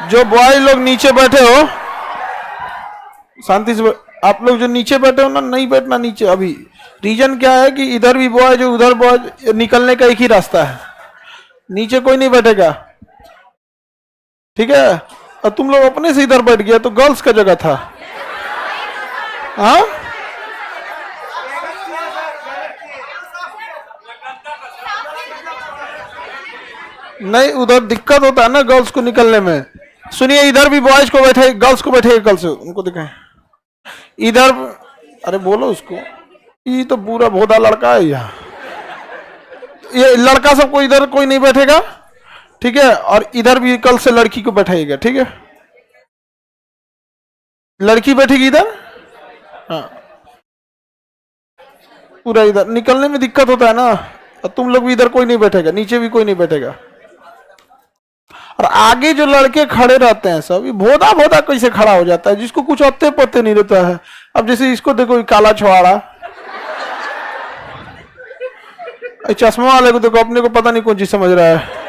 जो बॉय लोग नीचे बैठे हो शांति से, आप लोग जो नीचे बैठे हो ना, नहीं बैठना नीचे अभी। रीजन क्या है कि इधर भी बॉय जो उधर बॉय, निकलने का एक ही रास्ता है, नीचे कोई नहीं बैठेगा, ठीक है। और तुम लोग अपने से इधर बैठ गया तो गर्ल्स का जगह था। हाँ नहीं, उधर दिक्कत होता है ना गर्ल्स को निकलने में। सुनिए, इधर भी बॉयज को बैठे, गर्ल्स को बैठे, कल से उनको दिखाएं इधर। अरे बोलो उसको, ये तो पूरा भोदा लड़का है यहाँ, ये लड़का सबको इधर कोई नहीं बैठेगा, ठीक है। और इधर भी कल से लड़की को बैठाइएगा, ठीक है। लड़की बैठेगी इधर, हाँ पूरा इधर। निकलने में दिक्कत होता है ना, और तुम लोग भी इधर कोई नहीं बैठेगा, नीचे भी कोई नहीं बैठेगा। और आगे जो लड़के खड़े रहते हैं सब, ये भोदा भोदा कैसे खड़ा हो जाता है, जिसको कुछ अत्ते पत्ते नहीं रहता है। अब जैसे इसको देखो, काला छुआड़ा, चश्मा वाले को देखो, अपने को पता नहीं कौन चीज समझ रहा है।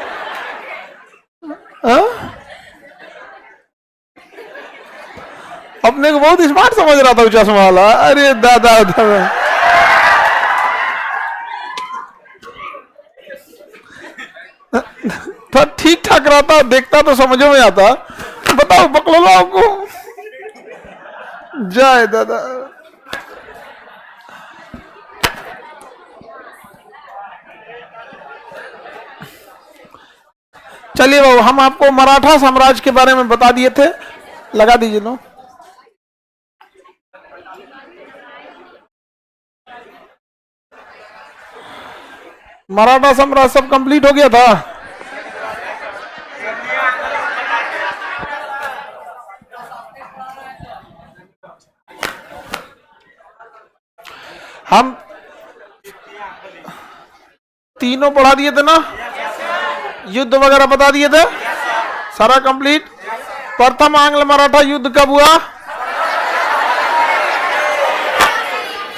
अपने को बहुत स्मार्ट समझ रहा था वो चश्मा वाला। अरे दादा दादा, तो ठीक ठाक रहता, देखता तो समझ में आता। बताओ पकड़ो लो आपको, जय दादा। चलिए बाबू, हम आपको मराठा साम्राज्य के बारे में बता दिए थे, लगा दीजिए लो। मराठा साम्राज्य सब कंप्लीट हो गया था। हम तीनों पढ़ा दिए थे ना, युद्ध वगैरह बता दिए थे, सारा कंप्लीट। प्रथम आंग्ल मराठा युद्ध कब हुआ?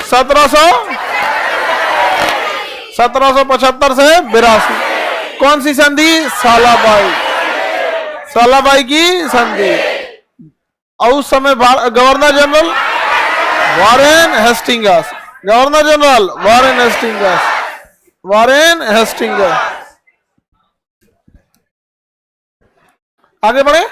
1775 से 82। कौन सी संधि? सालाबाई, सालाबाई की संधि। और उस समय governor general Warren Hastings, governor general Warren Hastings, Warren Hastings. आगे बढ़े।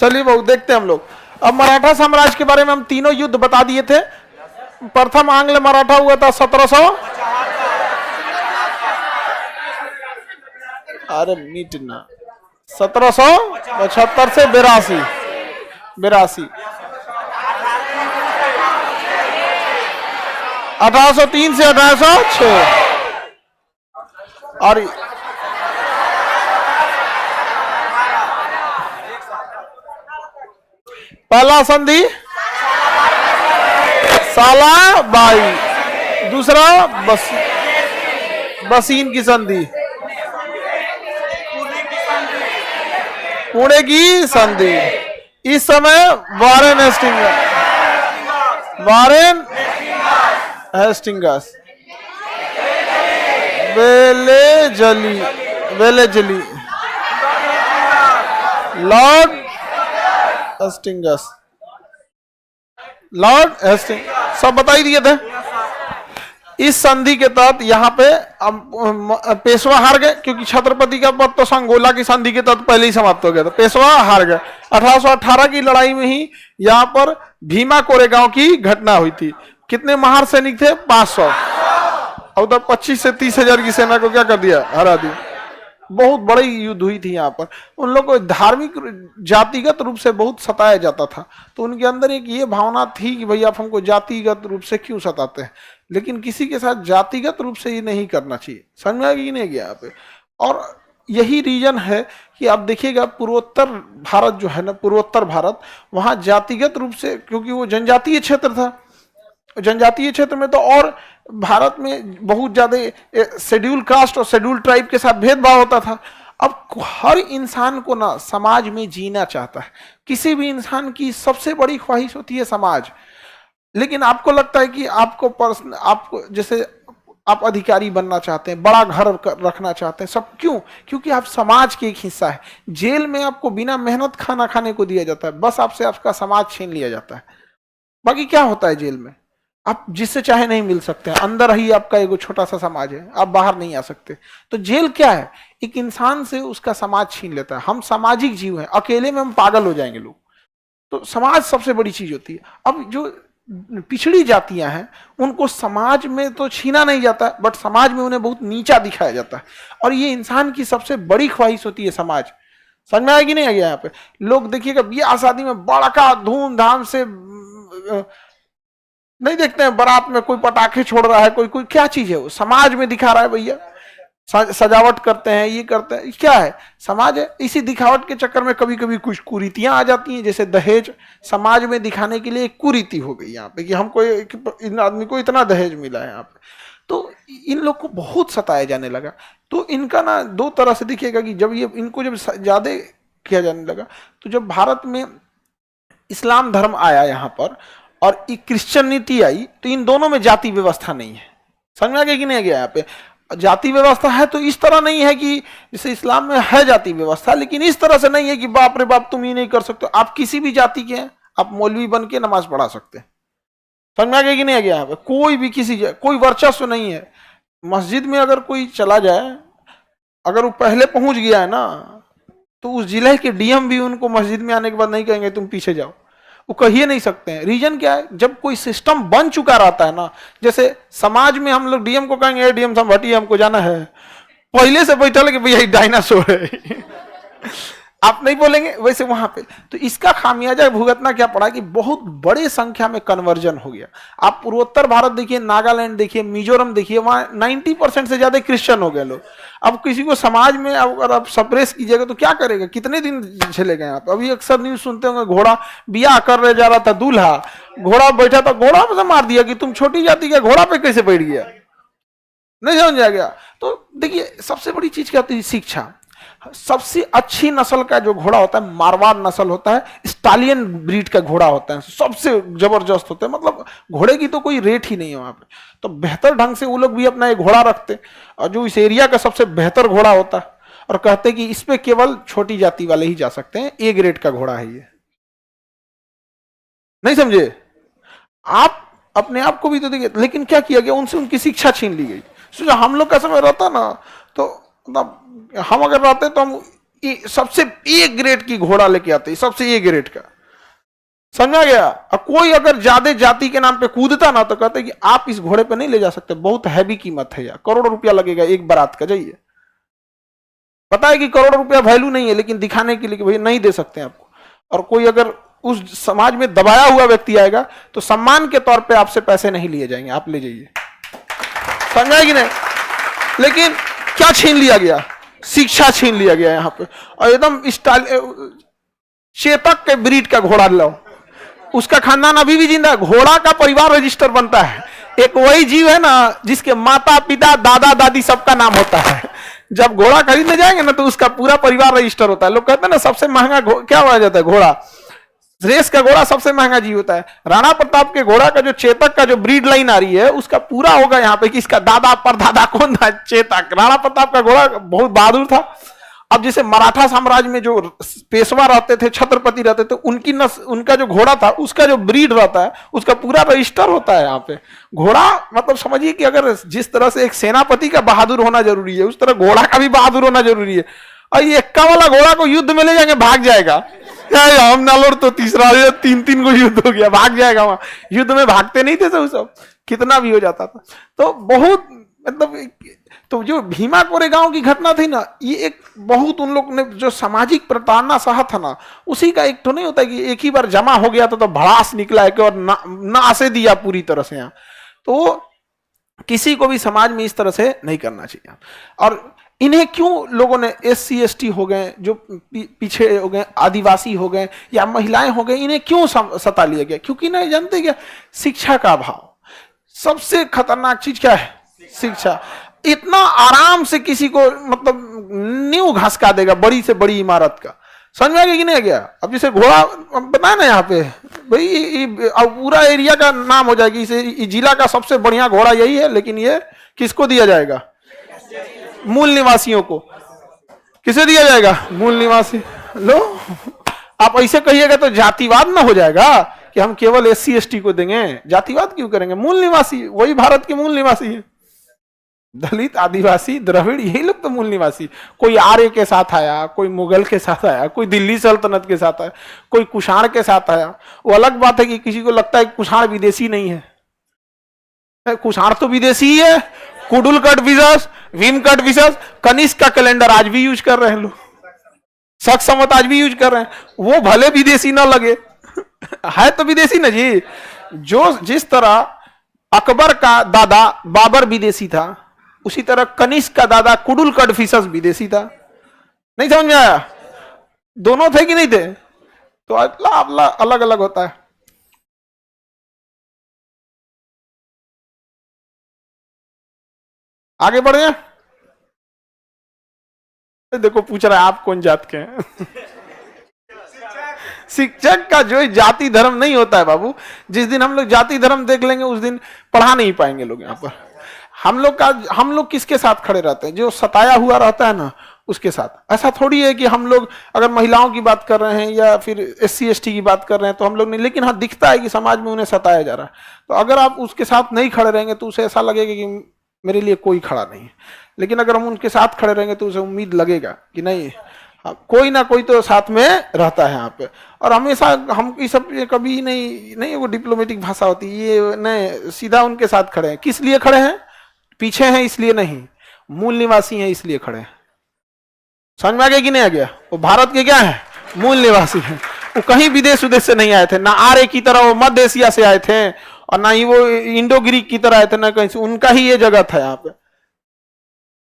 चलिए बहु देखते हैं हम लोग। अब मराठा साम्राज्य के बारे में हम तीनों युद्ध बता दिए थे। प्रथम आंग्ल मराठा हुआ था 1700, अरे मीटना 1775 से 82, 1803 से 1806। और पहला संधि सालाबाई, दूसरा बसीन की संधि, पुणे की संधि। इस समय Warren Hastings, Wellesley, Lord Hastings, सब बता ही दिए थे। इस संधि के तहत यहाँ पे पेशवा हार गए, क्योंकि छत्रपति का पद तो संगोला की संधि के तहत पहले ही समाप्त हो गया था। पेशवा हार गए। 1818 की लड़ाई में ही यहाँ पर भीमा कोरेगांव की घटना हुई थी। कितने महार सैनिक थे? 500। और उधर 25 से 30 हजार की सेना को क्या कर दिया? हरा दिया। बहुत बड़ी युद्ध हुई थी यहाँ पर। उन लोग को धार्मिक जातिगत रूप से बहुत सताया जाता था, तो उनके अंदर एक ये भावना थी कि भैया आप हमको जातिगत रूप से क्यों सताते हैं, लेकिन किसी के साथ जातिगत रूप से ये नहीं करना चाहिए। समझ में आ गया कि नहीं गया यहाँ पे? और यही रीजन है कि आप देखिएगा पूर्वोत्तर भारत जो है ना, पूर्वोत्तर भारत, वहां जातिगत रूप से, क्योंकि वो जनजातीय क्षेत्र था, जनजातीय क्षेत्र में तो और भारत में बहुत ज्यादा शेड्यूल कास्ट और शेड्यूल ट्राइब के साथ भेदभाव होता था। अब हर इंसान को ना समाज में जीना चाहता है, किसी भी इंसान की सबसे बड़ी ख्वाहिश होती है समाज। लेकिन आपको लगता है कि आपको जैसे आप अधिकारी बनना चाहते हैं, बड़ा घर रखना चाहते हैं, सब क्यों? क्योंकि आप समाज के एक हिस्सा है। जेल में आपको बिना मेहनत खाना खाने को दिया जाता है, बस आपसे आपका समाज छीन लिया जाता है। बाकी क्या होता है जेल में? आप जिससे चाहे नहीं मिल सकते हैं, अंदर ही आपका एक छोटा सा समाज है, आप बाहर नहीं आ सकते। तो जेल क्या है? एक इंसान से उसका समाज छीन लेता है। हम सामाजिक जीव हैं, अकेले में हम पागल हो जाएंगे लोग। तो समाज सबसे बड़ी चीज होती है। अब जो पिछड़ी जातियां हैं उनको समाज में तो छीना नहीं जाता, बट समाज में उन्हें बहुत नीचा दिखाया जाता है। और ये इंसान की सबसे बड़ी ख्वाहिश होती है समाज। समझ में आया कि नहीं आ गया? यहाँ पे लोग देखिएगा ब्याह शादी में बड़ा धूमधाम से नहीं देखते हैं, बारात में कोई पटाखे छोड़ रहा है, कोई कोई क्या चीज है वो समाज में दिखा रहा है भैया, सजावट करते हैं, ये करते हैं, क्या है? समाज है। इसी दिखावट के चक्कर में कभी कभी कुछ कुरीतियां आ जाती हैं, जैसे दहेज समाज में दिखाने के लिए एक कुरीति हो गई यहाँ पे कि हमको इन आदमी को इतना दहेज मिला है यहाँ पे। तो इन लोग को बहुत सताया जाने लगा। तो इनका ना दो तरह से दिखेगा कि जब ये इनको जब ज्यादा किया जाने लगा, तो जब भारत में इस्लाम धर्म आया यहाँ पर और क्रिश्चियन नीति आई, तो इन दोनों में जाति व्यवस्था नहीं है। समझ में आ गया कि नहीं आ गया? यहाँ पे जाति व्यवस्था है तो इस तरह नहीं है कि जैसे इस्लाम में है जाति व्यवस्था, लेकिन इस तरह से नहीं है कि बाप रे बाप तुम ये नहीं कर सकते। आप किसी भी जाति के हैं, आप मौलवी बन के नमाज पढ़ा सकते हैं। समझ में आ गया कि नहीं आ गया? यहाँ पे कोई भी कोई वर्चस्व नहीं है। मस्जिद में अगर कोई चला जाए, अगर वो पहले पहुंच गया है ना, तो उस जिले के डीएम भी उनको मस्जिद में आने के बाद नहीं कहेंगे तुम पीछे जाओ, वो कहिए नहीं सकते हैं। रीजन क्या है? जब कोई सिस्टम बन चुका रहता है ना, जैसे समाज में हम लोग डीएम को कहेंगे डीएम साहब हटिए हमको जाना है, पहले से बैठा कि भैया डायनासोर है आप नहीं बोलेंगे। वैसे वहां पे तो इसका खामियाजा भुगतना क्या पड़ा कि बहुत बड़े संख्या में कन्वर्जन हो गया। आप पूर्वोत्तर भारत देखिए, नागालैंड देखिए, मिजोरम देखिए, वहां 90% से ज्यादा क्रिश्चियन हो गए लोग। अब किसी को समाज में अगर आप सप्रेस कीजिएगा तो क्या करेगा? कितने दिन झेलेगा? आप अभी अक्सर न्यूज सुनते होंगे, घोड़ा बियाह करने जा रहा था, दूल्हा घोड़ा बैठा था, घोड़ा पे मार दिया कि तुम छोटी जाति का घोड़ा पे कैसे बैठ गया? नहीं समझ आ गया? तो देखिए सबसे बड़ी चीज क्या होती है? शिक्षा। सबसे अच्छी नस्ल का जो घोड़ा होता है मारवाड़ नस्ल होता है, स्टालियन ब्रीड का घोड़ा होता है, सबसे जबरदस्त होता है। मतलब घोड़े की तो कोई रेट ही नहीं है वहां पे। तो बेहतर ढंग से वो लोग भी अपना एक घोड़ा रखते, और जो इस एरिया का सबसे बेहतर घोड़ा होता है, और कहते कि इस पे केवल छोटी जाति वाले ही जा सकते हैं, ए ग्रेड का घोड़ा है ये। नहीं समझे? आप अपने आप को भी तो देखिए, लेकिन क्या किया गया? उनसे उनकी शिक्षा छीन ली गई। सोचा हम लोग का समय रहता ना, तो मतलब हम अगर रहते तो हम सबसे ए ग्रेड की घोड़ा लेके आते, सबसे ए ग्रेड का। समझा गया? और कोई अगर ज्यादा जाति के नाम पे कूदता ना, तो कहते कि आप इस घोड़े पे नहीं ले जा सकते, बहुत हैवी कीमत है यार, करोड़ रुपया लगेगा एक बारात का। जाइए, पता है कि करोड़ रुपया वैल्यू नहीं है, लेकिन दिखाने के लिए कि भाई नहीं दे सकते आपको। और कोई अगर उस समाज में दबाया हुआ व्यक्ति आएगा तो सम्मान के तौर पे आपसे पैसे नहीं लिए जाएंगे, आप ले जाइए। समझा कि नहीं? लेकिन क्या छीन लिया गया? शिक्षा छीन लिया गया यहाँ पे। और एकदम चेतक के ब्रीड का घोड़ा लो, उसका खानदान अभी भी जिंदा। घोड़ा का परिवार रजिस्टर बनता है। एक वही जीव है ना जिसके माता पिता दादा दादी सबका नाम होता है। जब घोड़ा खरीदने जाएंगे ना तो उसका पूरा परिवार रजिस्टर होता है। लोग कहते हैं ना सबसे महंगा क्या हो जाता है? घोड़ा। रेस का घोड़ा सबसे महंगा जीव होता है। राणा प्रताप के घोड़ा का जो चेतक का जो ब्रीड लाइन आ रही है, उसका पूरा होगा यहाँ पे कि इसका दादा परदादा कौन था? चेतक। राणा प्रताप का घोड़ा बहुत बहादुर था। अब जैसे मराठा साम्राज्य में जो पेशवा रहते थे, छत्रपति रहते थे, उनका जो घोड़ा था, उसका जो ब्रीड रहता है, उसका पूरा रजिस्टर होता है यहाँ पे। घोड़ा मतलब समझिए कि अगर जिस तरह से एक सेनापति का बहादुर होना जरूरी है, उस तरह घोड़ा का भी बहादुर होना जरूरी है। और ये एक्का वाला घोड़ा को युद्ध में ले जाएंगे, भाग जाएगा। हम नालोर तो तीसरा 3 को युद्ध हो गया, भाग जाएगा। वहां युद्ध में भागते नहीं थे सब, कितना भी हो जाता था। तो बहुत मतलब, तो जो भीमा कोरेगांव की घटना थी ना, ये एक बहुत उन लोग ने जो सामाजिक प्रताड़ना सहा था ना, उसी का एक तो नहीं होता कि एक ही बार जमा हो गया तो भड़ास निकला है कि और नासे दिया पूरी तरह से। यहाँ तो किसी को भी समाज में इस तरह से नहीं करना चाहिए। और इन्हें क्यों लोगों ने SC ST हो गए, जो पीछे हो गए, आदिवासी हो गए या महिलाएं हो गए, इन्हें क्यों सता लिया गया? क्योंकि नहीं जानते क्या, शिक्षा का अभाव। सबसे खतरनाक चीज क्या है? शिक्षा। इतना आराम से किसी को मतलब नींव घसका देगा बड़ी से बड़ी इमारत का। समझ में आ गया कि नहीं आ गया? अब जैसे घोड़ा बताया ना यहाँ पे भाई, अब पूरा एरिया का नाम हो जाएगी, इसे जिला का सबसे बढ़िया घोड़ा यही है, लेकिन ये किसको दिया जाएगा? मूल निवासियों को। किसे दिया जाएगा? मूल निवासी। लो, आप ऐसे कहिएगा तो जातिवाद ना हो जाएगा कि हम केवल SC ST को देंगे। जातिवाद क्यों करेंगे? मूल निवासी, वही भारत के मूल निवासी है। दलित, आदिवासी, द्रविड़, यही लोग तो मूल निवासी। कोई आर्य के साथ आया, कोई मुगल के साथ आया, कोई दिल्ली सल्तनत के साथ आया, कोई कुषाण के साथ आया। वो अलग बात है कि किसी को लगता है कि कुषाण विदेशी नहीं है। कुषाण तो विदेशी ही है। कुडुल कट विशेष, भीम कट विशेष, कनिष्क का कैलेंडर आज भी यूज कर रहे हैं लोग, शक संवत आज भी यूज कर रहे हैं। वो भले विदेशी ना लगे है तो विदेशी ना जी। जो जिस तरह अकबर का दादा बाबर विदेशी था, उसी तरह कनिष्क का दादा कुडुल कड़फिसस विदेशी था। नहीं समझ में आया? दोनों थे कि नहीं थे? तो अलग अलग होता है। आगे बढ़े। देखो पूछ रहा है आप कौन जात के हैं? शिक्षक का जो जाति धर्म नहीं होता है बाबू। जिस दिन हम लोग जाति धर्म देख लेंगे उस दिन पढ़ा नहीं पाएंगे लोग। यहाँ पर हम लोग किसके साथ खड़े रहते हैं? जो सताया हुआ रहता है ना, उसके साथ। ऐसा थोड़ी है कि हम लोग अगर महिलाओं की बात कर रहे हैं या फिर SC ST की बात कर रहे हैं तो हम लोग नहीं, लेकिन हाँ दिखता है कि समाज में उन्हें सताया जा रहा है। तो अगर आप उसके साथ नहीं खड़े रहेंगे तो उसे ऐसा लगेगा कि मेरे लिए कोई खड़ा नहीं है। लेकिन अगर हम उनके साथ खड़े रहेंगे तो उसे उम्मीद लगेगा कि नहीं, कोई ना कोई तो साथ में रहता है यहाँ पे। और हमेशा हम ये सब कभी नहीं वो डिप्लोमेटिक भाषा होती है, ये नहीं, सीधा उनके साथ खड़े हैं। किस लिए खड़े हैं? पीछे हैं इसलिए नहीं, मूल निवासी हैं इसलिए खड़े हैं। समझ में आ गया कि नहीं आ गया? वो भारत के क्या है? मूल निवासी हैं। वो कहीं विदेश से नहीं आए थे, ना आर्य की तरह वो मध्य एशिया से आए थे और ना ही वो इंडो ग्रीक की तरह आए थे, ना कहीं से। उनका ही ये जगह था यहाँ पे।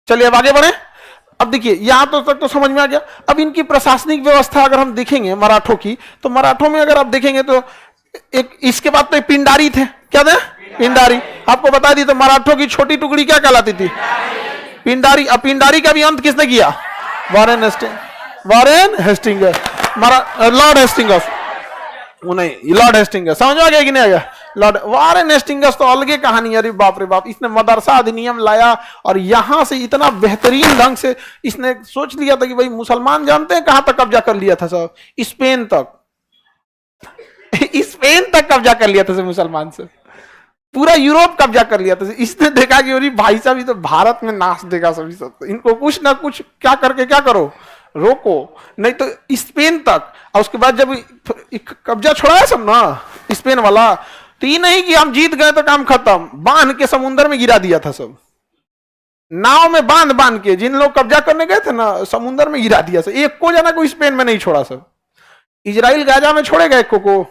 चलिए अब आगे बढ़े। अब देखिए यहां तक तो समझ में आ गया। अब इनकी प्रशासनिक व्यवस्था अगर हम देखेंगे मराठों की, तो मराठों में अगर आप देखेंगे तो एक इसके बाद तो एक पिंडारी थे। क्या थे? पिंडारी। आपको बता दी तो मराठों की छोटी टुकड़ी क्या कहलाती थी? पिंडारी। अब पिंडारी का भी अंत किसने किया? Warren Hastings, Lord Hastings. नहीं, लॉर्ड हेस्टिंग्स। समझ में आ गया कि नहीं आ गया? लॉर्ड वॉरेन हेस्टिंग्स तो अलग कहानी है। अरे बाप रे बाप, इसने मदरसा अधिनियम लाया और यहां से इतना बेहतरीन ढंग से इसने सोच लिया था कि भाई मुसलमान जानते हैं कहां तक कब्जा कर लिया था सब? स्पेन तक। स्पेन तक कब्जा कर लिया था मुसलमान से। पूरा यूरोप कब्जा कर लिया था। इसने देखा कि अरे भाई साहब ये तो भारत में नाश देगा सभी सब, इनको कुछ ना कुछ क्या करके क्या करो, रोको, नहीं तो स्पेन तक। और उसके बाद जब कब्जा छुड़ाया सब ना स्पेन वाला, तो ये नहीं कि हम जीत गए तो काम खत्म, बांध के समुद्र में गिरा दिया था सब। नाव में बांध के जिन लोग कब्जा करने गए थे ना, समुद्र में गिरा दिया सब। एक को जना को स्पेन में नहीं छोड़ा सब। इजराइल गाजा में छोड़ेगा एक को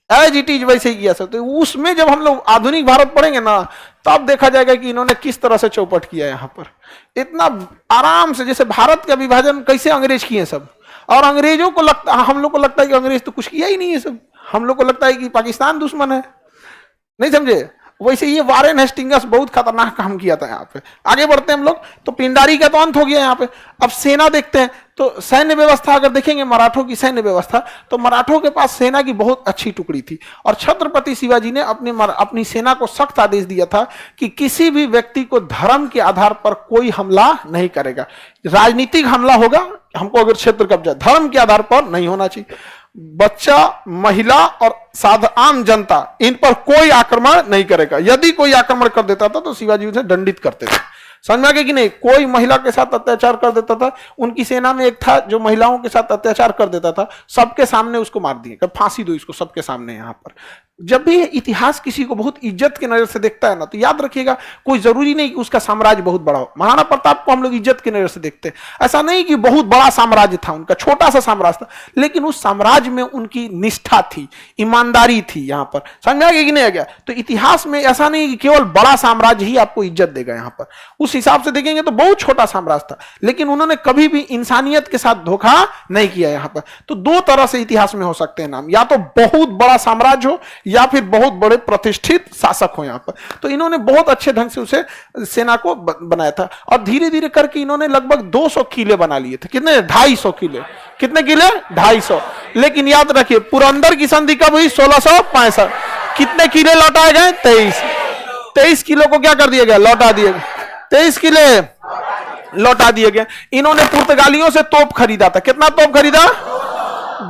एज इट इज वैसे ही किया सब। तो उसमें जब हम लोग आधुनिक भारत पढ़ेंगे ना, तब देखा जाएगा कि इन्होंने किस तरह से चौपट किया यहाँ पर। इतना आराम से, जैसे भारत का विभाजन कैसे अंग्रेज किए सब। और अंग्रेजों को लगता, हम लोग को लगता है कि अंग्रेज तो कुछ किया ही नहीं है सब। हम लोग को लगता है कि पाकिस्तान दुश्मन है। नहीं समझे? वैसे ये वॉरेन हेस्टिंग्स बहुत खतरनाक काम किया था यहाँ पे। आगे बढ़ते हैं हम लोग। तो पिंडारी का तो अंत हो गया यहाँ पे। अब सेना देखते हैं। तो सैन्य व्यवस्था अगर देखेंगे मराठों की सैन्य व्यवस्था, तो मराठों के पास सेना की बहुत अच्छी टुकड़ी थी। और छत्रपति शिवाजी ने अपनी सेना को सख्त आदेश दिया था कि किसी भी व्यक्ति को धर्म के आधार पर कोई हमला नहीं करेगा। राजनीतिक हमला होगा, हमको अगर क्षेत्र कब्जा, धर्म के आधार पर नहीं होना चाहिए। बच्चा, महिला और आम जनता, इन पर कोई आक्रमण नहीं करेगा। यदि कोई आक्रमण कर देता था तो शिवाजी उसे दंडित करते थे। समझ में आ गया कि नहीं? कोई महिला के साथ अत्याचार कर देता था, उनकी सेना में एक था जो महिलाओं के साथ अत्याचार कर देता था, सबके सामने उसको मार दिए, फांसी दो इसको सबके सामने। यहाँ पर जब भी इतिहास किसी को बहुत इज्जत की नजर से देखता है ना, तो याद रखिएगा कोई जरूरी नहीं कि उसका साम्राज्य बहुत बड़ा हो। महाराणा प्रताप को हम लोग इज्जत की नजर से देखते हैं। ऐसा नहीं कि बहुत बड़ा साम्राज्य था उनका, छोटा सा साम्राज्य था, लेकिन उस साम्राज्य में उनकी निष्ठा थी, ईमानदारी थी। यहाँ पर समझ आ गया कि नहीं आ गया? तो इतिहास में ऐसा नहीं कि केवल बड़ा साम्राज्य ही आपको इज्जत देगा। यहाँ पर उस उस हिसाब से देखेंगे तो बहुत छोटा साम्राज्य था, लेकिन उन्होंने कभी भी इंसानियत के साथ धोखा नहीं किया। यहां पर तो दो तरह से इतिहास में हो सकते हैं नाम, या तो बहुत बड़ा साम्राज्य हो या फिर बहुत बड़े प्रतिष्ठित शासक हो। यहां पर तो इन्होंने बहुत अच्छे ढंग से उसे सेना को बनाया था, और धीरे धीरे करके इन्होंने लगभग 200 किले बना लिए थे। कितने? 250 किले। कितने किले? 250। लेकिन याद रखिए पुरंदर की संधि कब हुई? 1665। कितने किले लौटाए गए? 23। 23 किलो को क्या कर दिया गया? लौटा दिए गए। 23 किले लौटा दिए गए। इन्होंने पुर्तगालियों से तोप खरीदा था। कितना तोप खरीदा?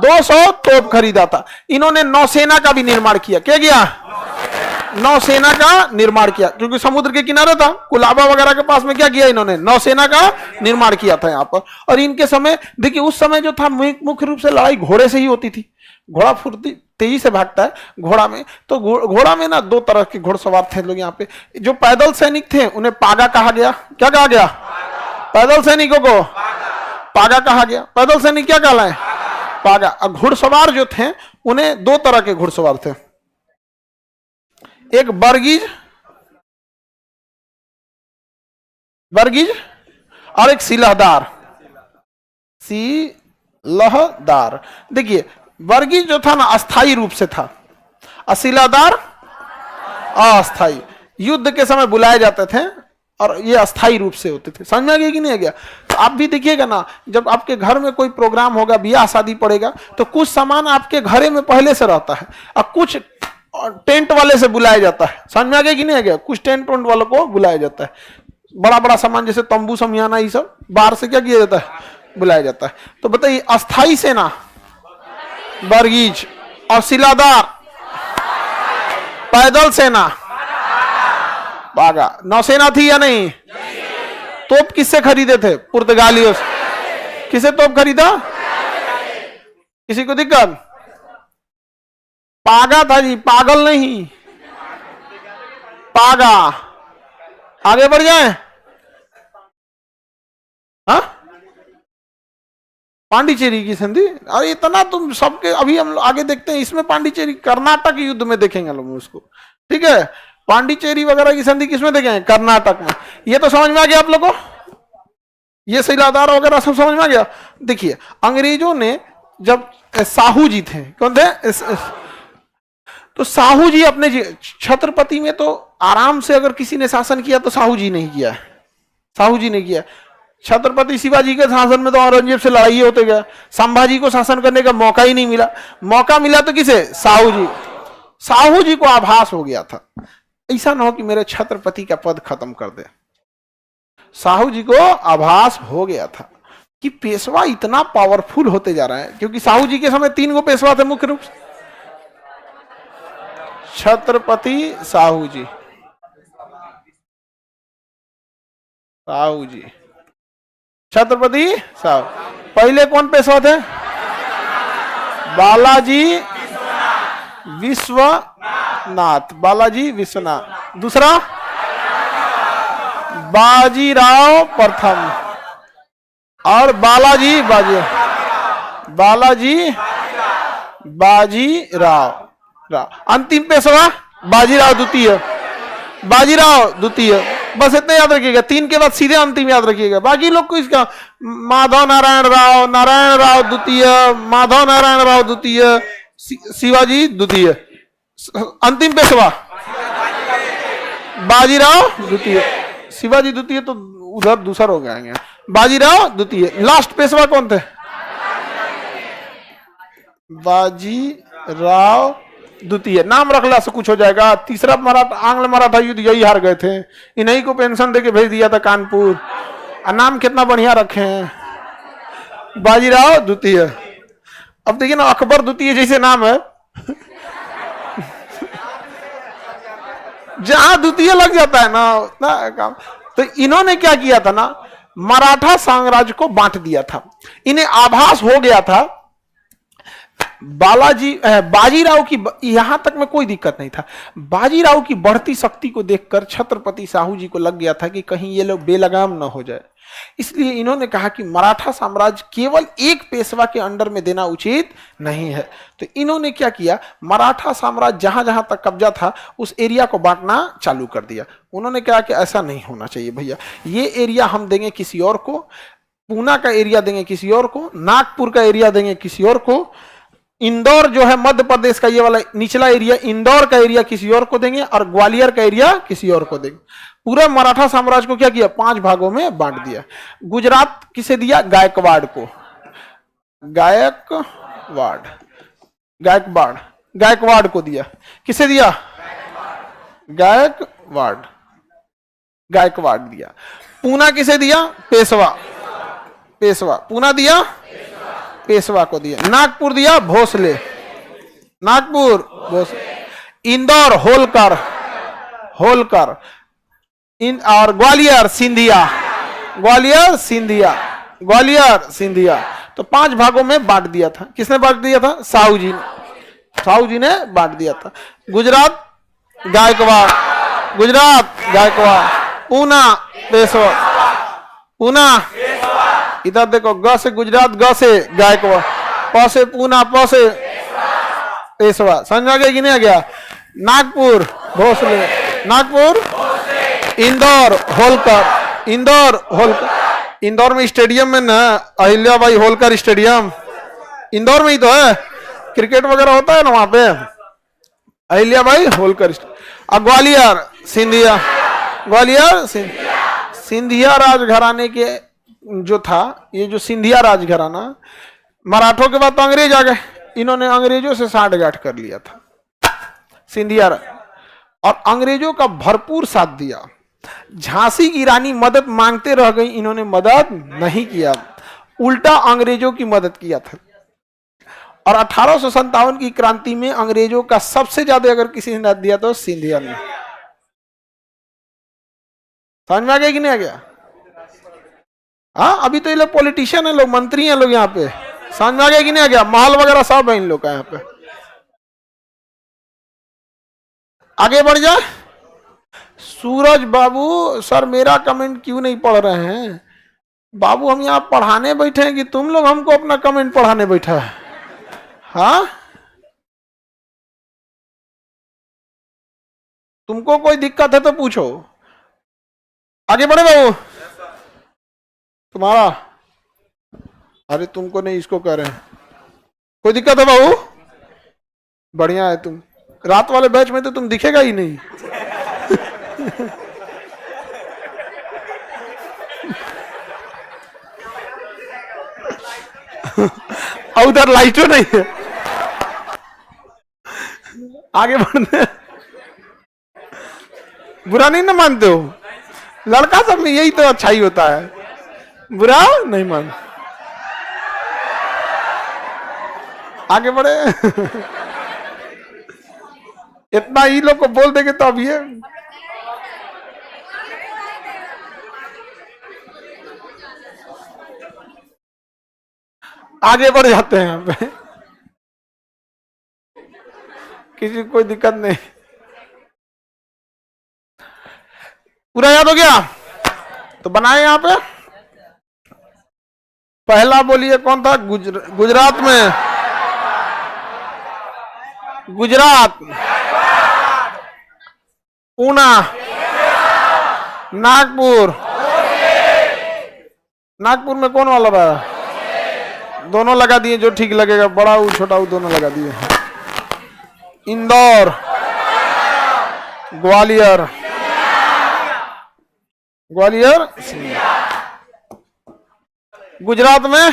200 तोप खरीदा था। इन्होंने नौसेना का भी निर्माण किया। क्या किया? नौसेना का निर्माण किया, क्योंकि समुद्र के किनारे था, कुलाबा वगैरह के पास में क्या किया इन्होंने? नौसेना का निर्माण किया था यहाँ पर। और इनके समय देखिए, उस समय जो था मुख्य रूप से लड़ाई घोड़े से ही होती थी। घोड़ा फुर्ती तेजी से भागता है घोड़ा में, तो घोड़ा में ना दो तरह के घुड़सवार थे लोग यहाँ पे। जो पैदल सैनिक थे उन्हें पागा कहा गया। क्या कहा गया? पैदल सैनिकों को पागा कहा गया। पैदल सैनिक क्या कहलाए? पागा। और घुड़सवार जो थे उन्हें दो तरह के घुड़सवार थे, एक बरगीज और एक सिलहदार। सिलहदार देखिए, बरगीज जो था ना अस्थाई रूप से था, सिलहदार अस्थाई। युद्ध के समय बुलाए जाते थे और ये अस्थाई रूप से होते थे। समझ में आ गया कि नहीं आ गया? तो आप भी देखिएगा ना, जब आपके घर में कोई प्रोग्राम होगा, ब्याह शादी पड़ेगा, तो कुछ सामान आपके घरे में पहले से रहता है और कुछ टेंट वाले से बुलाया जाता है। समझ में आ गया कि नहीं आ गया? कुछ टेंट वालों को बुलाया जाता है। बड़ा बड़ा सामान जैसे तंबू समियाना, ये सब बाहर से क्या किया जाता है? बुलाया जाता है। तो बताइए, अस्थाई सेना बरगीज और सिलादार पैदल सेना बागा। नौसेना थी या नहीं? तोप किससे खरीदे थे? पुर्तगालियों से। किसे तोप खरीदा? किसी को दिक्कत? पागा था जी, पागल नहीं, पागा। आगे बढ़ जाए। हाँ, पांडिचेरी की संधि। अरे इतना तुम सबके, अभी हम आगे देखते हैं इसमें पांडिचेरी कर्नाटक युद्ध में देखेंगे लोग उसको। ठीक है, पांडिचेरी वगैरह की संधि किसमें देखेंगे? कर्नाटक में। ये तो समझ में आ गया आप लोगों को? ये सिलादार वगैरह सब समझ में आ गया? देखिए, अंग्रेजों ने जब साहू जी थे, कौन थे? तो साहू जी अपने छत्रपति में तो आराम से अगर किसी ने शासन किया तो साहू जी नहीं किया। साहू जी ने किया। छत्रपति शिवाजी के शासन में तो औरंगजेब से लड़ाई होते गया। संभाजी को शासन करने का मौका ही नहीं मिला। मौका मिला तो किसे? साहू जी। साहू जी को आभास हो गया था ऐसा ना हो कि मेरे छत्रपति का पद खत्म कर दे। साहू जी को आभास हो गया था कि पेशवा इतना पावरफुल होते जा रहा है, क्योंकि साहू जी के समय 3 गो पेशवा थे मुख्य रूप से। छत्रपति साहू जी, साहू जी, छत्रपति साहू। पहले कौन पेशवा थे? बालाजी विश्वनाथ। बालाजी विश्वनाथ। दूसरा बाजीराव प्रथम और बालाजी बाजीराव। अंतिम पेशवा बाजीराव द्वितीय। बाजीराव द्वितीय, बस इतने याद रखिएगा। 3 के बाद सीधे अंतिम याद रखिएगा। बाकी लोग को इसका माधव नारायण राव द्वितीय, माधव नारायण राव द्वितीय, शिवाजी द्वितीय। अंतिम पेशवा बाजीराव द्वितीय। शिवाजी द्वितीय तो उधर दूसरा हो गए। बाजीराव द्वितीय। लास्ट पेशवा कौन थे? बाजीराव द्वितीय। नाम रखला से कुछ हो जाएगा। तीसरा आंग्ल मराठा युद्ध यही हार गए थे, इन्हीं को पेंशन देके भेज दिया था कानपुर। नाम कितना बढ़िया रखे हैं, बाजीराव द्वितीय। अब देखिए ना, अकबर द्वितीय जैसे नाम है जहां द्वितीय लग जाता है ना उतना काम। तो इन्होंने क्या किया था ना, मराठा साम्राज्य को बांट दिया था। इन्हें आभास हो गया था बाजीराव की, यहां तक में कोई दिक्कत नहीं था। बाजीराव की बढ़ती शक्ति को देखकर छत्रपति साहू जी को लग गया था कि कहीं ये लोग बेलगाम न हो जाए। इसलिए इन्होंने कहा कि मराठा साम्राज्य केवल एक पेशवा के अंडर में देना उचित नहीं है। तो इन्होंने क्या किया, मराठा साम्राज्य जहां जहां तक कब्जा था उस एरिया को बांटना चालू कर दिया। उन्होंने कहा कि ऐसा नहीं होना चाहिए भैया, ये एरिया हम देंगे किसी और को, पूना का एरिया देंगे किसी और को, नागपुर का एरिया देंगे किसी और को, इंदौर जो है मध्य प्रदेश का ये वाला निचला एरिया, इंदौर का एरिया किसी और को देंगे, और ग्वालियर का एरिया किसी और को देंगे। पूरा मराठा साम्राज्य को क्या किया, 5 भागों में बांट दिया। गुजरात किसे दिया, गायकवाड़ को, गायकवाड़ को दिया। किसे दिया, गायकवाड़ दिया। पूना किसे दिया, पेशवा, पूना दिया, पेशवा को दिया। नागपुर दिया भोसले, इंदौर होलकर, और ग्वालियर सिंधिया। तो 5 भागों में बांट दिया था। किसने बांट दिया था, साहू जी ने बांट दिया था। गुजरात गायकवाड़, पूना पेशवा, इधर देखो, ग से गुजरात, ग से गायकवाड़, प से पूना, प से पेशवा। समझ आ गया कि नहीं आ गया। नागपुर भोसले, इंदौर होलकर, इंदौर में स्टेडियम में ना, अहिल्या बाई होलकर स्टेडियम इंदौर में ही तो है, क्रिकेट वगैरह होता है ना वहां पे, अहिल्या बाई होलकर। और ग्वालियर सिंधिया राजघराने के जो था, ये जो सिंधिया राजघराना, मराठों के बाद तो अंग्रेज आ गए, इन्होंने अंग्रेजों से साठगांठ कर लिया था सिंधिया, और अंग्रेजों का भरपूर साथ दिया। झांसी की रानी मदद मांगते रह गई, इन्होंने मदद नहीं किया, उल्टा अंग्रेजों की मदद किया था। और 1857 की क्रांति में अंग्रेजों का सबसे ज्यादा अगर किसी ने दिया तो सिंधिया ने। समझ में आ गया कि नहीं आ गया। हाँ, अभी तो ये लोग पॉलिटिशियन है, लोग मंत्री हैं, लोग यहाँ पे। समझ में आ गया कि नहीं आ गया। महल वगैरह सब है इन लोग का यहाँ पे। आगे बढ़ जाए। सूरज बाबू, सर मेरा कमेंट क्यों नहीं पढ़ रहे हैं? बाबू हम यहाँ पढ़ाने बैठे हैं कि तुम लोग हमको अपना कमेंट पढ़ाने बैठा है? हाँ, तुमको कोई दिक्कत है तो पूछो। आगे बढ़े बाबू। तुम्हारा, अरे तुमको नहीं, इसको कह रहे हैं। कोई दिक्कत है बाबू? बढ़िया है। तुम रात वाले बैच में तो तुम दिखेगा ही नहीं। उधर लाइटों नहीं है। आगे बढ़ने, बुरा नहीं ना मानते हो? लड़का सब में यही तो अच्छाई होता है, बुरा नहीं मान। आगे बढ़े। इतना ही लोग को बोल देंगे तो अब ये आगे बढ़ जाते हैं। यहाँ पे किसी को कोई दिक्कत नहीं। पूरा याद हो गया तो बनाए। यहाँ पे पहला बोलिए कौन था? गुजरात में, गुजरात, पूना, नागपुर। नागपुर में कौन वाला रहा? दोनों लगा दिए, जो ठीक लगेगा, बड़ा हो छोटा हो दोनों लगा दिए। इंदौर, ग्वालियर, गुजरात में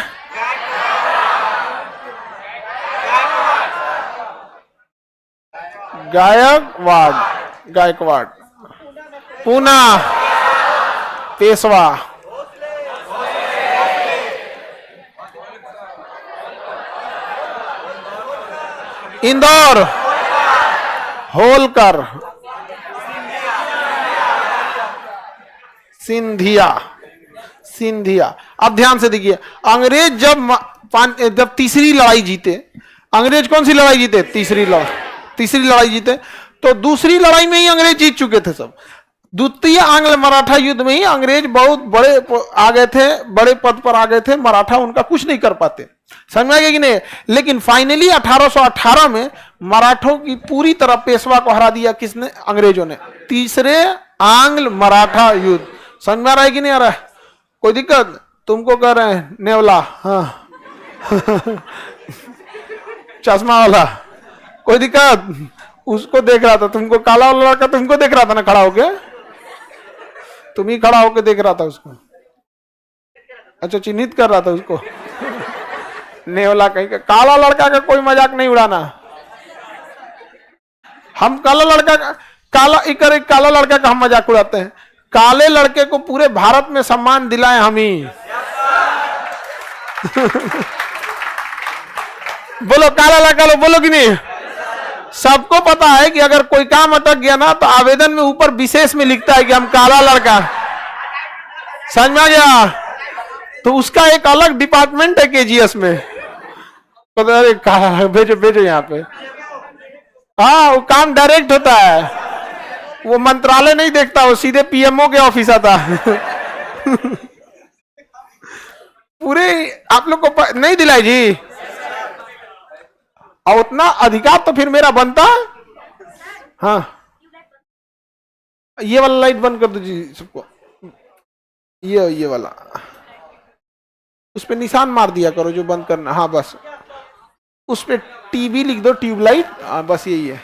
गायकवाड़, पूना पेशवा, इंदौर होलकर, सिंधिया। अब ध्यान से देखिए, अंग्रेज जब तीसरी लड़ाई जीते, अंग्रेज कौन सी लड़ाई जीते? तीसरी लड़ाई जीते। तो दूसरी लड़ाई में ही अंग्रेज जीत चुके थे सब। द्वितीय आंग्ल मराठा युद्ध में ही अंग्रेज बहुत बड़े आ गए थे, बड़े पद पर आ गए थे, मराठा उनका कुछ नहीं कर पाते, समझ में आ गया कि नहीं। लेकिन फाइनली 1818 में मराठों की पूरी तरह पेशवा को हरा दिया किसने, अंग्रेजों ने। तीसरे आंग्ल मराठा युद्ध, समझ में आ रहा है कि नहीं आ रहा है? कोई दिक्कत? तुमको कह रहे हैं नेवला, हाँ चश्मा वाला, कोई दिक्कत? उसको देख रहा था, तुमको काला वाला लड़का तुमको देख रहा था ना खड़ा होके, तुम ही खड़ा होके देख रहा था उसको, अच्छा चिन्हित कर रहा था उसको नेवला कहीं का। काला लड़का का कोई मजाक नहीं उड़ाना, हम काला लड़का का काला लड़का का हम मजाक उड़ाते हैं। काले लड़के को पूरे भारत में सम्मान दिलाए हम ही बोलो काला लड़का लो, बोलो कि नहीं? सबको पता है कि अगर कोई काम अटक गया ना तो आवेदन में ऊपर विशेष में लिखता है कि हम काला लड़का, समझ में आ गया? तो उसका एक अलग डिपार्टमेंट है केजीएस में, तो अरे भेजो भेजो यहाँ पे, हाँ वो काम डायरेक्ट होता है, वो मंत्रालय नहीं देखता, वो सीधे पीएमओ के ऑफिस आता पूरे आप लोग को नहीं दिलाई जी, और उतना अधिकार तो फिर मेरा बनता। हाँ ये वाला लाइट बंद कर दो जी सबको, ये वाला उस पे निशान मार दिया करो जो बंद करना, हाँ बस उस पे टीवी लिख दो, ट्यूबलाइट, हाँ बस यही है।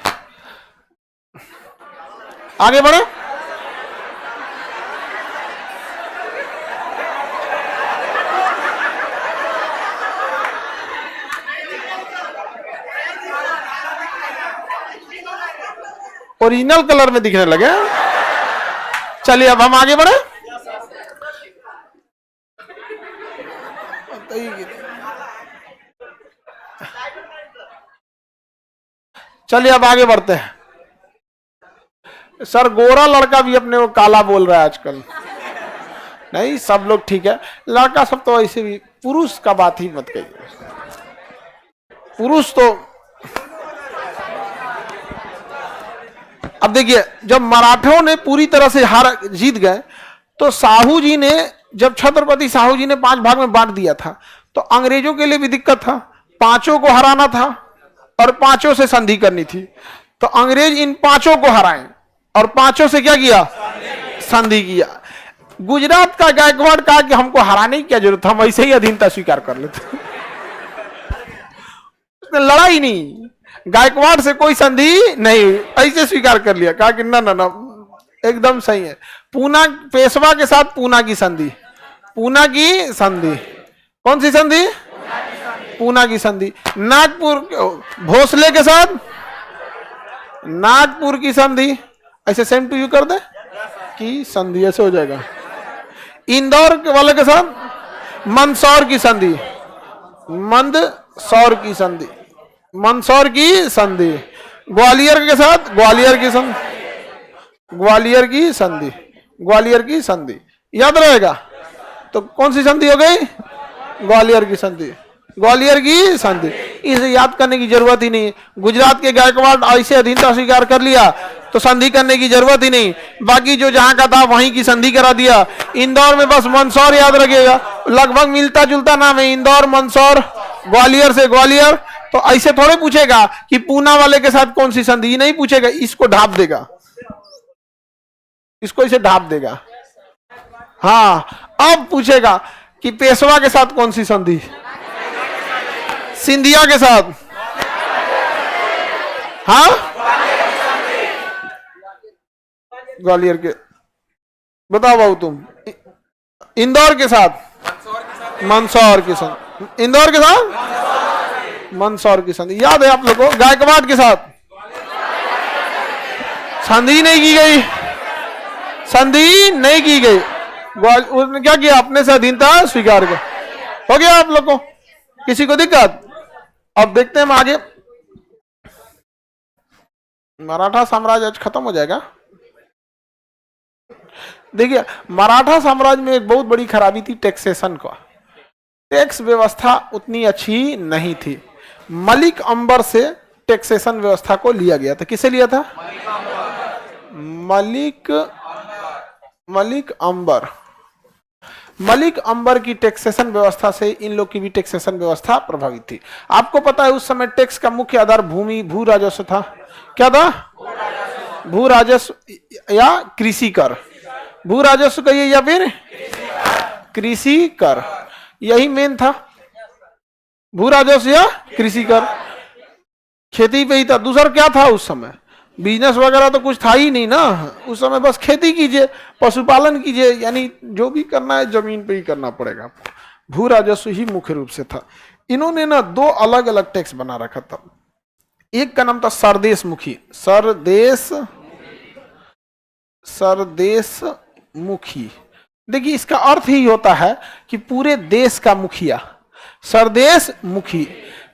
आगे बढ़े, ओरिजिनल कलर में दिखने लगे। चलिए अब हम आगे बढ़े, चलिए अब आगे बढ़ते हैं। सर गोरा लड़का भी अपने को काला बोल रहा है आजकल, नहीं सब लोग ठीक है, लड़का सब तो ऐसे भी, पुरुष का बात ही मत कहिए, पुरुष तो। अब देखिए जब मराठों ने पूरी तरह से हार जीत गए तो साहू जी ने, जब छत्रपति साहू जी ने 5 भाग में बांट दिया था तो अंग्रेजों के लिए भी दिक्कत था, 5 को हराना था और 5 से संधि करनी थी। तो अंग्रेज इन 5 को हराए और 5 से क्या किया, संधि किया। गुजरात का गायकवाड़ कहा कि हमको हराने की क्या जरूरत, हम ऐसे ही अधीनता स्वीकार कर लेते लड़ा ही नहीं, गायकवाड़ से कोई संधि नहीं, ऐसे स्वीकार कर लिया, कहा कि ना ना ना एकदम सही है। पूना पेशवा के साथ पूना की संधि, पूना की संधि, कौन सी संधि, पूना की संधि। नागपुर भोसले के साथ नागपुर की संधि, ऐसे सेम टू यू कर दे कि संधि, ऐसे हो जाएगा। इंदौर वाले के साथ मंदसौर की संधि, मंदसौर की संधि, मंदसौर की संधि। ग्वालियर के साथ ग्वालियर की संधि, ग्वालियर की संधि, ग्वालियर की संधि, याद रहेगा। तो कौन सी संधि हो गई, ग्वालियर की संधि, ग्वालियर की संधि। इसे याद करने की जरूरत ही नहीं, गुजरात के गायकवाड़ ऐसे अधीनता स्वीकार कर लिया तो संधि करने की जरूरत ही नहीं, बाकी जो जहां का था वहीं की संधि करा दिया। इंदौर में बस मंदसौर याद रखिएगा, लगभग मिलता जुलता नाम है, इंदौर मंदसौर, ग्वालियर से ग्वालियर। तो ऐसे थोड़े पूछेगा कि पूना वाले के साथ कौन सी संधि, नहीं पूछेगा, इसको ढाप देगा, इसको इसे ढाप देगा। हाँ अब पूछेगा कि पेशवा के साथ कौन सी संधि, सिंधिया के साथ, हाँ ग्वालियर के, बताओ बाबू तुम, इंदौर के साथ मंदसौर के साथ, इंदौर के साथ मंदसौर की संधि याद है आप लोगों को। गायकवाड़ के साथ संधि नहीं की गई, संधि नहीं की गई, उसने क्या किया, अपने से अधीनता स्वीकार कर, हो गया आप लोग को, किसी को दिक्कत। अब देखते हैं हम आगे, मराठा साम्राज्य आज खत्म हो जाएगा। देखिए मराठा साम्राज्य में एक बहुत बड़ी खराबी थी टैक्सेशन का, टैक्स व्यवस्था उतनी अच्छी नहीं थी। मलिक अंबर से टैक्सेशन व्यवस्था को लिया गया था, किसे लिया था, मलिक मलिक अंबर। मलिक अंबर की टैक्सेशन व्यवस्था से इन लोग की भी टैक्सेशन व्यवस्था प्रभावित थी। आपको पता है उस समय टैक्स का मुख्य आधार भू राजस्व था। क्या था? भू राजस्व या कृषि कर। भू राजस्व कहिए या फिर कृषि कर, यही मेन था। भू राजस्व या कृषि कर, खेती पे ही था। दूसरा क्या था उस समय? बिजनेस वगैरह तो कुछ था ही नहीं ना उस समय, बस खेती कीजिए, पशुपालन कीजिए, यानी जो भी करना है जमीन पे ही करना पड़ेगा आपको। भू राजस्व ही मुख्य रूप से था। इन्होंने ना दो अलग अलग टैक्स बना रखा था। एक का नाम था सरदेश मुखी। सरदेश मुखी, देखिए इसका अर्थ ही होता है कि पूरे देश का मुखिया, सरदेश मुखी।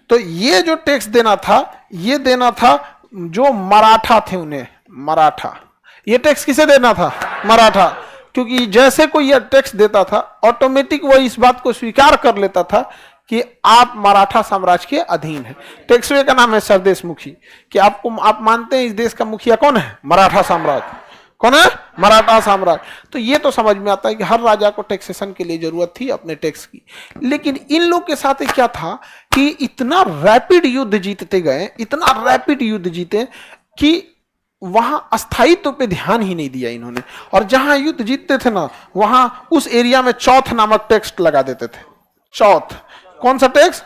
तो ये जो टैक्स देना था, ये देना था जो मराठा थे उन्हें, मराठा। ये टैक्स किसे देना था? मराठा। क्योंकि जैसे कोई यह टैक्स देता था ऑटोमेटिक वो इस बात को स्वीकार कर लेता था कि आप मराठा साम्राज्य के अधीन है। टैक्सवे का नाम है सरदेश मुखी, कि आप मानते हैं इस देश का मुखिया कौन है? मराठा साम्राज्य। कौन है? मराठा साम्राज्य। तो ये तो समझ में आता है कि हर राजा को टैक्सेशन के लिए जरूरत थी अपने टैक्स की। लेकिन इन लोग के साथ क्या था कि इतना रैपिड युद्ध जीतते गए, इतना रैपिड युद्ध जीते कि वहां अस्थायित्व पे ध्यान ही नहीं दिया इन्होंने। और जहां युद्ध जीतते थे ना, वहां उस एरिया में चौथ नामक टैक्स लगा देते थे। चौथ, कौन सा टैक्स?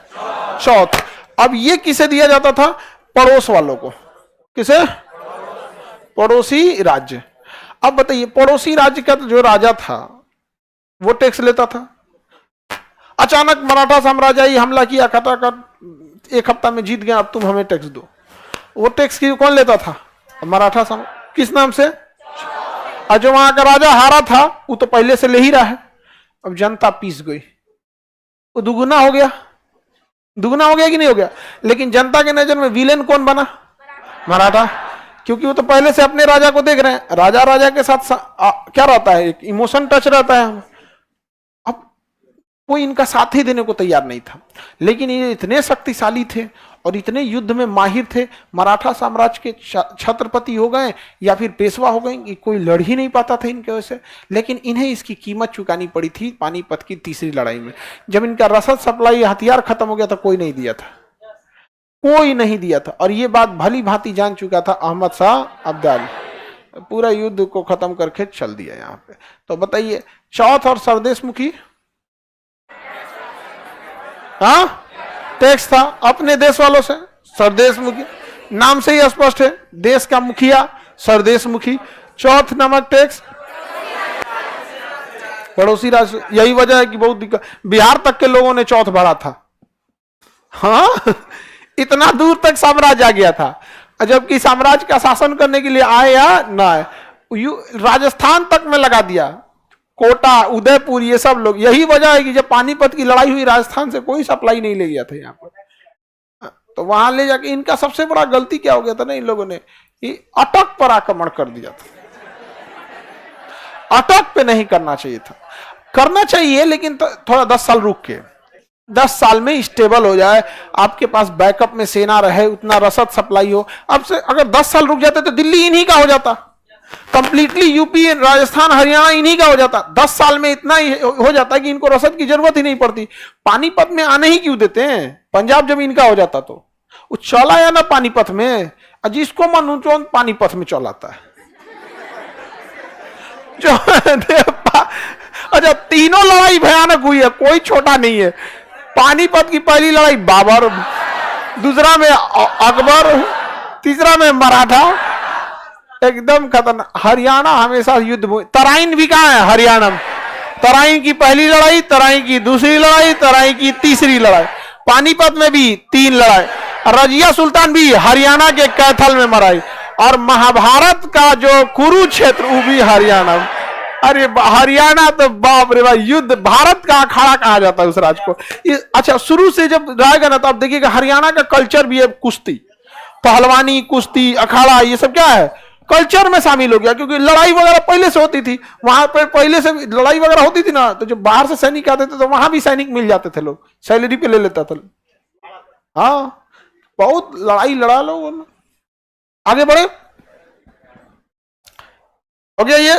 चौथ। अब ये किसे दिया जाता था? पड़ोस वालों को। किसे? पड़ोसी राज्य। अब बताइए, पड़ोसी राज्य का जो राजा था वो टैक्स लेता था। अचानक मराठा साम्राज्य ही हमला किया, खतरा कर एक हफ्ता में जीत गया, अब तुम हमें टैक्स दो। वो टैक्स की कौन लेता था? मराठा साम्राज्य। किस नाम से? और जो वहां का राजा हारा था वो तो पहले से ले ही रहा है। अब जनता पीस गई, वो दुगुना हो गया। दुगुना हो गया कि नहीं हो गया? लेकिन जनता के नजर में विलेन कौन बना? मराठा। क्योंकि वो तो पहले से अपने राजा को देख रहे हैं। राजा के साथ क्या रहता है? एक इमोशन टच रहता है। अब कोई इनका साथ ही देने को तैयार नहीं था। लेकिन ये इतने शक्तिशाली थे और इतने युद्ध में माहिर थे, मराठा साम्राज्य के छत्रपति हो गए या फिर पेशवा हो गए, कोई लड़ ही नहीं पाता था इनके वजह से। लेकिन इन्हें इसकी कीमत चुकानी पड़ी थी पानीपत की तीसरी लड़ाई में। जब इनका रसद सप्लाई हथियार खत्म हो गया था, कोई नहीं दिया था, कोई नहीं दिया था। और ये बात भली भांति जान चुका था अहमद शाह अब्दाली, पूरा युद्ध को खत्म करके चल दिया यहाँ पे। तो बताइए, चौथ और सरदेश मुखी, हाँ, टैक्स था अपने देश वालों से। सरदेश मुखी नाम से ही स्पष्ट है, देश का मुखिया सरदेश मुखी। चौथ नमक टैक्स पड़ोसी राज्य। यही वजह है कि बहुत दिक्कत, बिहार तक के लोगों ने चौथ भरा था। हाँ, इतना दूर तक साम्राज्य आ गया था। जबकि साम्राज्य का शासन करने के लिए आए या ना आए, राजस्थान तक में लगा दिया, कोटा, उदयपुर, ये सब लोग। यही वजह है कि जब पानीपत की लड़ाई हुई, राजस्थान से कोई सप्लाई नहीं ले गया था यहाँ पर। तो वहां ले जाके इनका सबसे बड़ा गलती क्या हो गया था ना, इन लोगों ने अटक पर आक्रमण कर दिया था। अटक पे नहीं करना चाहिए था, करना चाहिए लेकिन थोड़ा 10 साल रुक के, 10 साल में स्टेबल हो जाए, आपके पास बैकअप में सेना रहे, उतना रसद सप्लाई हो। अब से अगर 10 साल रुक जाते तो दिल्ली इन्हीं का हो जाता, कंप्लीटली यूपी, राजस्थान, हरियाणा इन्हीं का हो जाता। 10 साल में इतना ही हो जाता कि इनको रसद की जरूरत ही नहीं पड़ती। पानीपत में आने ही क्यों देते हैं? पंजाब जब इनका हो जाता तो वो चला या ना पानीपत में, जिसको मन पानीपत में चलाता है जो अच्छा, तीनों लड़ाई भयानक हुई है, कोई छोटा नहीं है। पानीपत की पहली लड़ाई बाबर, दूसरा में अकबर, तीसरा में मराठा, एकदम खतरनाक। हरियाणा हमेशा युद्ध। तराइन भी कहां है? हरियाणा में। तराइन की पहली लड़ाई, तराइन की दूसरी लड़ाई, तराइन की तीसरी लड़ाई। पानीपत में भी 3 लड़ाई। रजिया सुल्तान भी हरियाणा के कैथल में मराई। और महाभारत का जो कुरुक्षेत्र, वो भी हरियाणा में। अरे हरियाणा तो बाप रे बाप, युद्ध, भारत का अखाड़ा कहा जाता है उस राज्य को। अच्छा, शुरू से जब रहेगा ना तो आप देखिएगा हरियाणा का कल्चर भी है, कुश्ती, पहलवानी, कुश्ती, अखाड़ा, ये सब क्या है, कल्चर में शामिल हो गया। क्योंकि लड़ाई वगैरह पहले से होती थी वहां पर, पहले से लड़ाई वगैरह होती थी ना, तो जब बाहर से सैनिक आते थे तो वहां भी सैनिक मिल जाते थे, लोग सैलरी पे ले लेता था। हाँ, बहुत लड़ाई लड़ा लोगों ने। आगे बढ़े, हो गया ये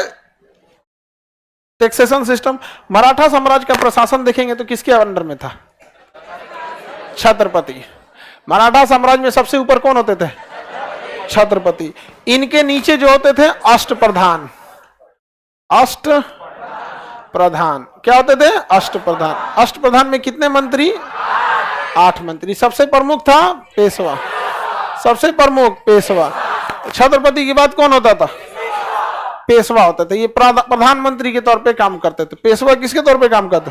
टैक्सेशन सिस्टम। मराठा साम्राज्य का प्रशासन देखेंगे तो किसके अंडर में था? छत्रपति। मराठा साम्राज्य में सबसे ऊपर कौन होते थे? छत्रपति। इनके नीचे जो होते थे अष्टप्रधान। अष्टप्रधान क्या होते थे? अष्टप्रधान। अष्टप्रधान में कितने मंत्री? 8 मंत्री। सबसे प्रमुख था पेशवा। सबसे प्रमुख पेशवा। छत्रपति के बाद कौन होता था? पेशवा होता था। ये प्रधानमंत्री के तौर पे काम करते थे। पेशवा किसके तौर पे काम करते?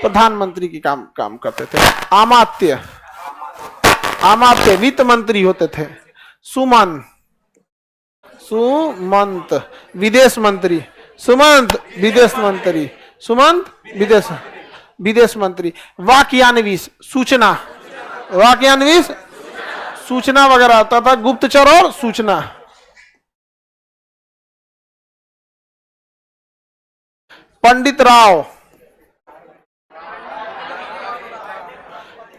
प्रधानमंत्री की काम करते थे। अमात्य, अमात्य वित्त मंत्री होते थे। सुमंत विदेश मंत्री। सुमंत विदेश मंत्री। सुमंत विदेश मंत्री। वाक्यान्वीस सूचना। वाक्यान्वीस सूचना वगैरह आता था। गुप्तचर और सूचना। पंडित राव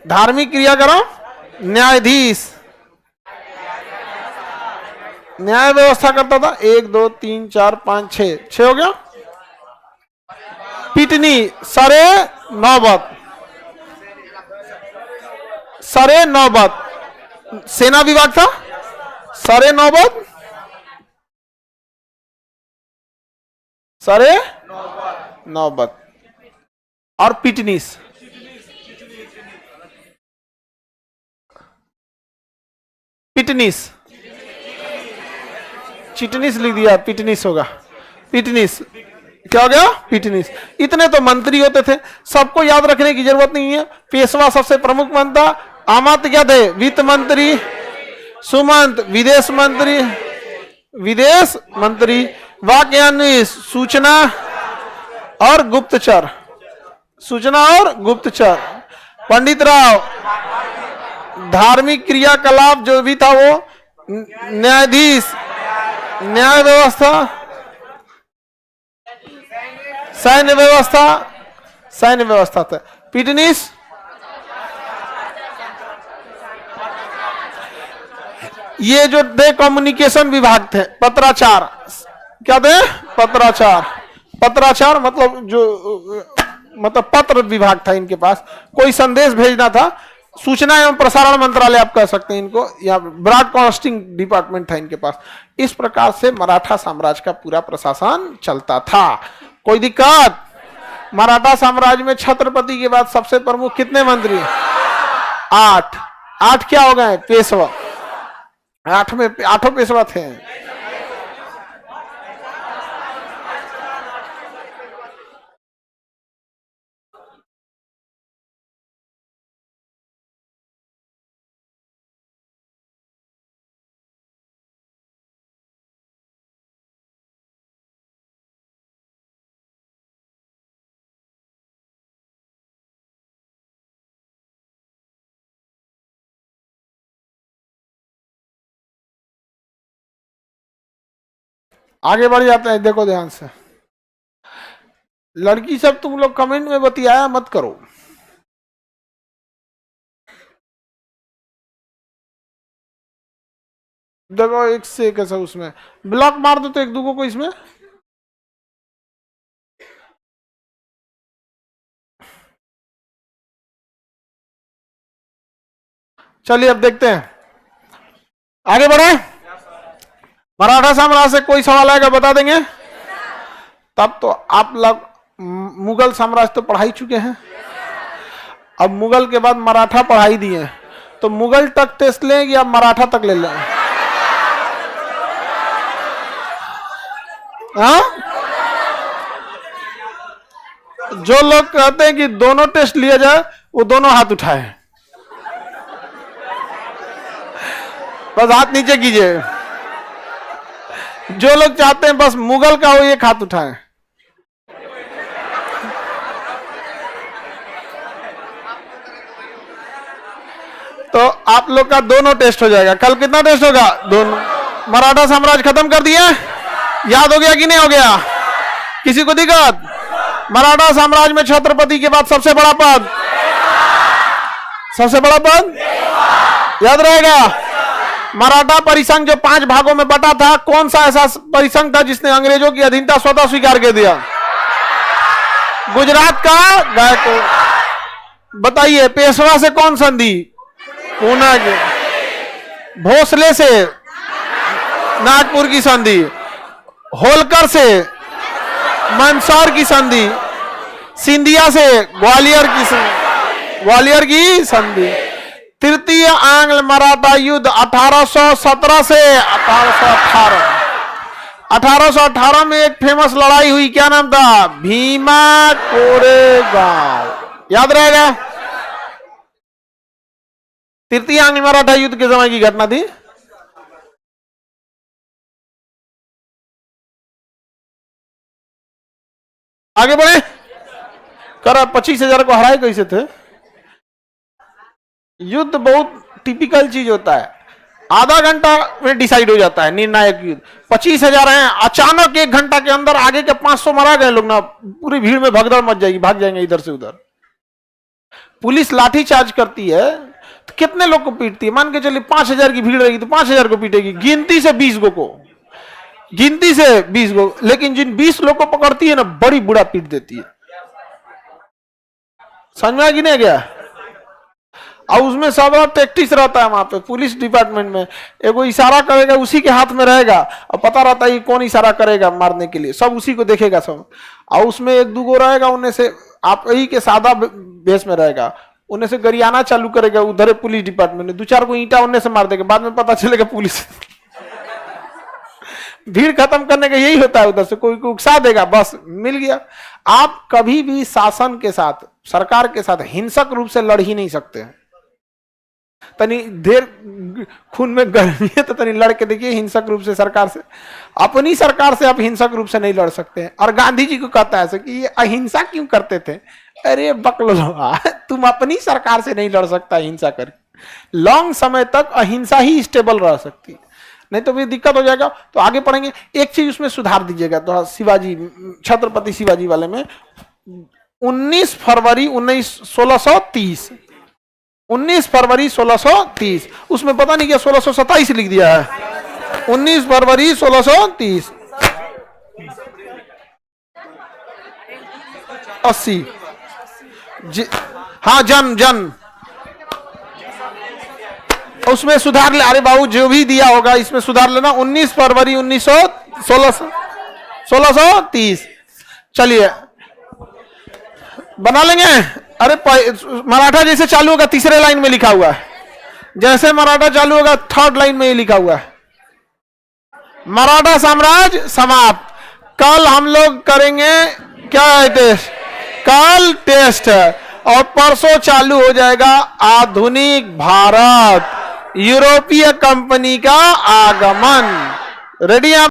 धार्मिक क्रियाक्रम। न्यायाधीश न्याय व्यवस्था करता था। 1 2 3 4 5 6 हो गया। पिटनी सरे नौबत। सरे नौबत सेना विभाग था। सरे नौबत, सरे नौबत और पिटनीस। पिटनीस चिटनीस लिख दिया, पिटनीस होगा। पिटनीस क्या हो गया? पिटनीस। इतने तो मंत्री होते थे, सबको याद रखने की जरूरत नहीं है। पेशवा सबसे प्रमुख मंत्री। आमात्य क्या थे? वित्त मंत्री। सुमंत विदेश मंत्री। विदेश मंत्री। वाक्यान्वीस सूचना और गुप्तचर। सूचना और गुप्तचर। पंडित राव धार्मिक क्रियाकलाप जो भी था वो। न्यायाधीश न्याय व्यवस्था। सैन्य व्यवस्था। सैन्य व्यवस्था था। पिटनीस ये जो थे कम्युनिकेशन विभाग थे। पत्राचार क्या थे? पत्राचार। पत्राचार मतलब मतलब पत्र विभाग था इनके पास। कोई संदेश भेजना था। सूचना एवं प्रसारण मंत्रालय आप कह सकते हैं इनको, या ब्रॉडकास्टिंग डिपार्टमेंट था इनके पास। इस प्रकार से मराठा साम्राज्य का पूरा प्रशासन चलता था। कोई दिक्कत? मराठा साम्राज्य में छत्रपति के बाद सबसे प्रमुख कितने मंत्री? 8। 8 क्या हो गए? पेशवा। 8 में 8 पेशवा थे। आगे बढ़ जाते हैं। देखो ध्यान से, लड़की सब तुम लोग कमेंट में बतियाया मत करो। देखो एक से कैसा उसमें ब्लॉक मार दो तो एक दूगो को इसमें। चलिए अब देखते हैं, आगे बढ़े। मराठा साम्राज्य से कोई सवाल आएगा बता देंगे? तब तो आप लोग मुगल साम्राज्य तो पढ़ा ही चुके हैं। अब मुगल के बाद मराठा पढ़ाई दिए, तो मुगल तक टेस्ट लें या मराठा तक ले लें? हाँ? जो लोग कहते हैं कि दोनों टेस्ट लिया जाए वो दोनों हाथ उठाए। बस हाथ नीचे कीजिए। जो लोग चाहते हैं बस मुगल का हो एक हाथ उठाए। तो आप लोग का दोनों टेस्ट हो जाएगा। कल कितना टेस्ट होगा? दोनों। मराठा साम्राज्य खत्म कर दिया? याद हो गया कि नहीं हो गया? किसी को दिक्कत? मराठा साम्राज्य में छत्रपति के बाद सबसे बड़ा पद? सबसे बड़ा पद याद रहेगा। मराठा परिसंघ जो 5 भागों में बटा था, कौन सा ऐसा परिसंघ था जिसने अंग्रेजों की अधीनता स्वतः स्वीकार कर दिया? गुजरात का गायकवाड़। बताइए पेशवा से कौन संधि? पूना के। भोसले से नागपुर की संधि, होलकर से मंदसौर की संधि, सिंधिया से ग्वालियर की संधि। तृतीय आंग्ल मराठा युद्ध 1817 से 1818। 1818 में एक फेमस लड़ाई हुई, क्या नाम था? भीमा कोरेगांव। याद रहेगा? तृतीय आंग्ल मराठा युद्ध के समय की घटना थी। आगे बढ़े। कर 25,000 को हराए कैसे थे? युद्ध बहुत टिपिकल चीज होता है, आधा घंटा में डिसाइड हो जाता है निर्णायक युद्ध। 25,000 हैं, अचानक 1 घंटा के अंदर आगे के 500 मारा गए लोग ना, पूरी भीड़ में भगदड़ मच जाएगी, भाग जाएंगे इधर से उधर। पुलिस लाठीचार्ज करती है तो कितने लोग को पीटती है? मान के चलिए 5,000 की भीड़ रहेगी तो 5,000 को पीटेगी, गिनती से 20 को, गिनती से 20 को। लेकिन जिन 20 लोग को पकड़ती है ना, बड़ी बुरा पीट देती है। समझ में आ कि नहीं गया? और उसमें सब टैक्टिक्स रहता है वहां पे पुलिस डिपार्टमेंट में। एगो इशारा करेगा उसी के हाथ में रहेगा, और पता रहता है कौन इशारा करेगा मारने के लिए, सब उसी को देखेगा सब। और उसमें 1-2 रहेगा, उन्हें से आप ही के सादा बेस में रहेगा, उन्हें से गरियाना चालू करेगा उधर पुलिस डिपार्टमेंट में, 2-4 को ईंटा उन्हें से मार देगा, बाद में पता चलेगा पुलिस। भीड़ खत्म करने का यही होता है, उधर से कोई उकसा देगा, बस मिल गया। आप कभी भी शासन के साथ, सरकार के साथ हिंसक रूप से लड़ ही नहीं सकते। तनी देर खून में गर्मी है तो तनी लड़के देखिए हिंसक रूप से सरकार से। अपनी सरकार से आप हिंसक रूप से नहीं लड़ सकते हैं। और गांधी जी को कहता है कि ये अहिंसा क्यों करते थे? अरे बकलोहा, तुम अपनी सरकार से नहीं लड़ सकता हिंसा करके। लॉन्ग समय तक अहिंसा ही स्टेबल रह सकती है, नहीं तो भी दिक्कत हो जाएगा। तो आगे पढ़ेंगे। एक चीज उसमें सुधार दीजिएगा तो शिवाजी, छत्रपति शिवाजी वाले में 19 फरवरी 1630, 19 फरवरी 1630, उसमें पता नहीं क्या 1627 लिख दिया है। 19 फरवरी 1630 80। हाँ, जन उसमें सुधार ले। अरे बाबू जो भी दिया होगा इसमें सुधार लेना। 19 फरवरी 1630। चलिए बना लेंगे। अरे मराठा जैसे चालू होगा 3रे लाइन में लिखा हुआ है, जैसे मराठा चालू होगा 3rd लाइन में ही लिखा हुआ है, मराठा साम्राज्य समाप्त। कल हम लोग करेंगे क्या है? टेस्ट। कल टेस्ट है और परसों चालू हो जाएगा आधुनिक भारत, यूरोपीय कंपनी का आगमन। रेडी?